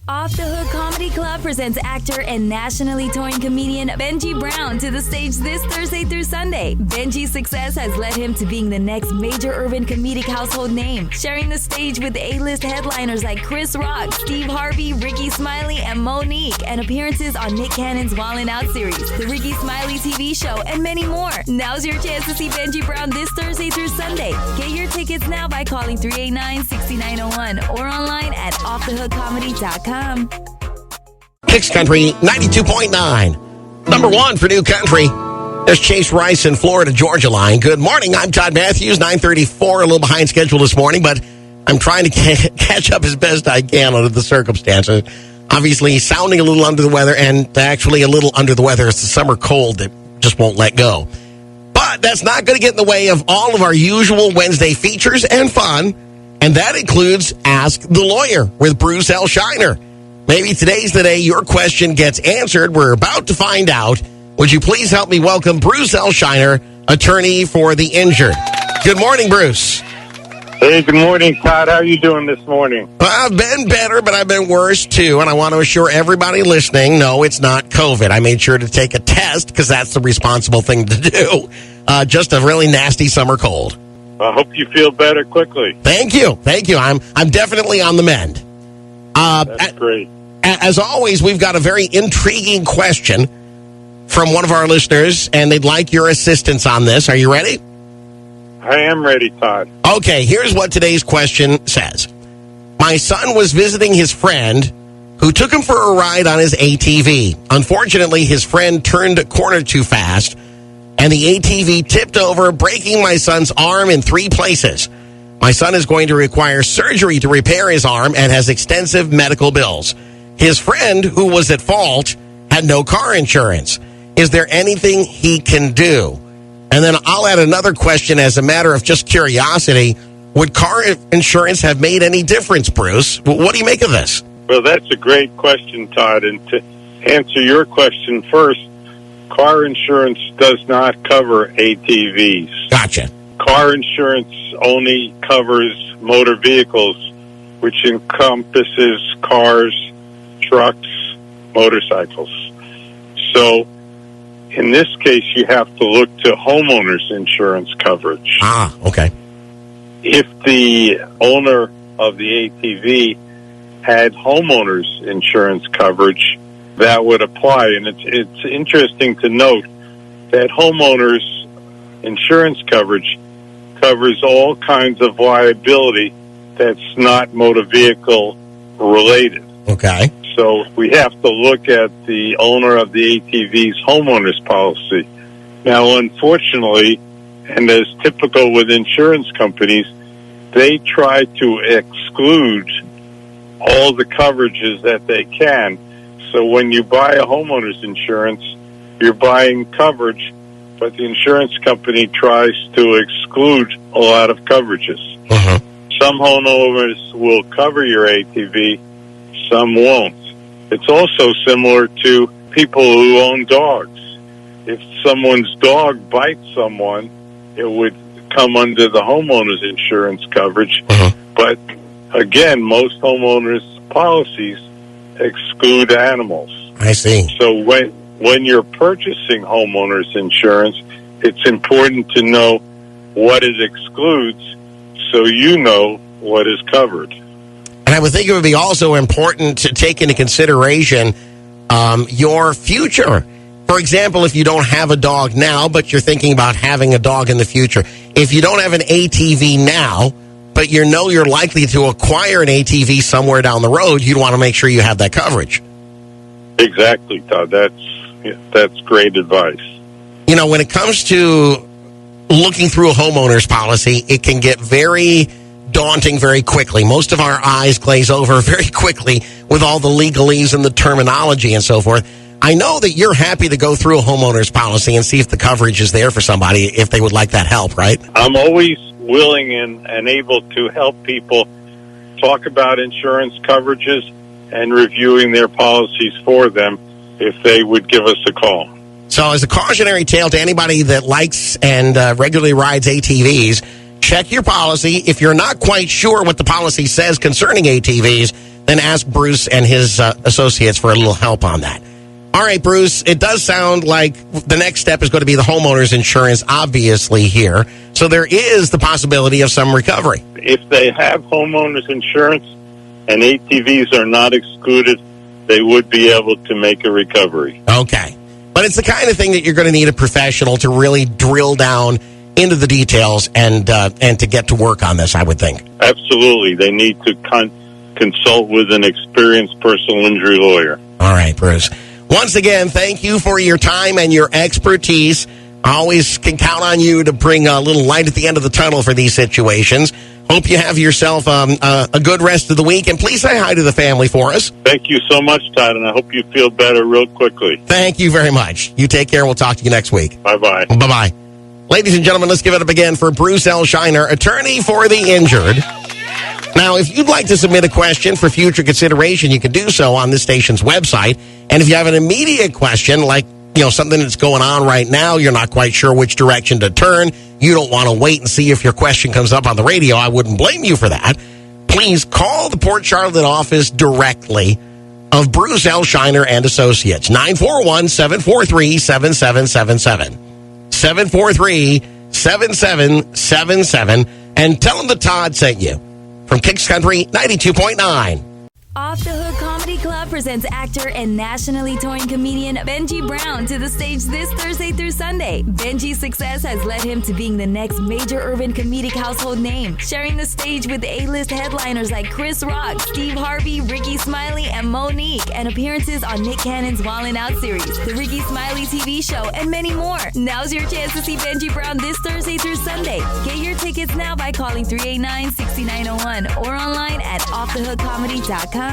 Off the Hook Comedy Club presents actor and nationally touring comedian Benji Brown to the stage this Thursday through Sunday. Benji's success has led him to being the next major urban comedic household name, sharing the stage with A-list headliners like Chris Rock, Steve Harvey, Ricky Smiley, and Monique, and appearances on Nick Cannon's Wildin' Out series, the Ricky Smiley TV show, and many more. Now's your chance to see Benji Brown this Thursday through Sunday. Get your tickets now by calling 389-6901 or online at offthehookcomedy.com. Kicks Country 92.9. Number one for New Country. There's Chase Rice in Florida Georgia line. Good morning. I'm Todd Matthews, 9:34. A little behind schedule this morning, but I'm trying to catch up as best I can under the circumstances. Obviously, sounding a little under the weather, and actually a little under the weather. It's the summer cold that just won't let go. But that's not going to get in the way of all of our usual Wednesday features and fun, and that includes Ask the Lawyer with Bruce L. Scheiner. Maybe today's the day your question gets answered. We're about to find out. Would you please help me welcome Bruce L. Scheiner, attorney for the injured. Good morning, Bruce. Hey, good morning, Todd. How are you doing this morning? Well, I've been better, but I've been worse, too. And I want to assure everybody listening, no, it's not COVID. I made sure to take a test because that's the responsible thing to do. Just a really nasty summer cold. I hope you feel better quickly. Thank you. Thank you. I'm definitely on the mend. That's great. As always, we've got a very intriguing question from one of our listeners, and they'd like your assistance on this. Are you ready? I am ready, Todd. Okay, here's what today's question says. My son was visiting his friend who took him for a ride on his ATV. Unfortunately, his friend turned a corner too fast, and the ATV tipped over, breaking my son's arm in 3 places. My son is going to require surgery to repair his arm and has extensive medical bills. His friend, who was at fault, had no car insurance. Is there anything he can do? And then I'll add another question as a matter of just curiosity. Would car insurance have made any difference, Bruce? What do you make of this? Well, that's a great question, Todd. And to answer your question first, car insurance does not cover ATVs. Gotcha. Car insurance only covers motor vehicles, which encompasses cars, trucks, motorcycles. So, in this case, you have to look to homeowners insurance coverage. Ah, okay. If the owner of the ATV had homeowners insurance coverage, that would apply. And it's interesting to note that homeowners insurance coverage covers all kinds of liability that's not motor vehicle related. Okay. So we have to look at the owner of the ATV's homeowner's policy. Now, unfortunately, and as typical with insurance companies, they try to exclude all the coverages that they can. So when you buy a homeowner's insurance, you're buying coverage, but the insurance company tries to exclude a lot of coverages. Uh-huh. Some homeowners will cover your ATV, some won't. It's also similar to people who own dogs. If someone's dog bites someone, it would come under the homeowner's insurance coverage. Uh-huh. But again, most homeowners' policies exclude animals. I see. So when you're purchasing homeowners insurance, it's important to know what it excludes so you know what is covered. And I would think it would be also important to take into consideration your future. For example, if you don't have a dog now, but you're thinking about having a dog in the future. If you don't have an ATV now, but you know you're likely to acquire an ATV somewhere down the road, you'd want to make sure you have that coverage. Exactly, Todd. That's great advice. You know, when it comes to looking through a homeowner's policy, it can get very daunting very quickly. Most of our eyes glaze over very quickly with all the legalese and the terminology and so forth. I know that you're happy to go through a homeowner's policy and see if the coverage is there for somebody if they would like that help, right? I'm always willing and able to help people talk about insurance coverages and reviewing their policies for them if they would give us a call. So as a cautionary tale to anybody that likes and regularly rides ATVs, check your policy. If you're not quite sure what the policy says concerning ATVs, then ask Bruce and his associates for a little help on that. All right, Bruce, it does sound like the next step is going to be the homeowner's insurance, obviously, here. So there is the possibility of some recovery. If they have homeowners insurance and ATVs are not excluded, they would be able to make a recovery. Okay. But it's the kind of thing that you're going to need a professional to really drill down into the details and to get to work on this, I would think. Absolutely. They need to consult with an experienced personal injury lawyer. All right, Bruce. Once again, thank you for your time and your expertise. I always can count on you to bring a little light at the end of the tunnel for these situations. Hope you have yourself a good rest of the week, and please say hi to the family for us. Thank you so much, Todd, and I hope you feel better real quickly. Thank you very much. You take care. We'll talk to you next week. Bye-bye. Bye-bye. Ladies and gentlemen, let's give it up again for Bruce L. Scheiner, attorney for the injured. Now, if you'd like to submit a question for future consideration, you can do so on this station's website. And if you have an immediate question, like something that's going on right now, you're not quite sure which direction to turn, you don't want to wait and see if your question comes up on the radio, I wouldn't blame you for that. Please call the Port Charlotte office directly of Bruce L. Scheiner and Associates, 941-743-7777. 743-7777, and tell them that Todd sent you from Kicks Country 92.9. Off the Hook Comedy Club presents actor and nationally touring comedian Benji Brown to the stage this Thursday through Sunday. Benji's success has led him to being the next major urban comedic household name, sharing the stage with A-list headliners like Chris Rock, Steve Harvey, Ricky Smiley, and Monique, and appearances on Nick Cannon's Wildin' Out series, the Ricky Smiley TV show, and many more. Now's your chance to see Benji Brown this Thursday through Sunday. Get your tickets now by calling 389-6901 or online at offthehookcomedy.com.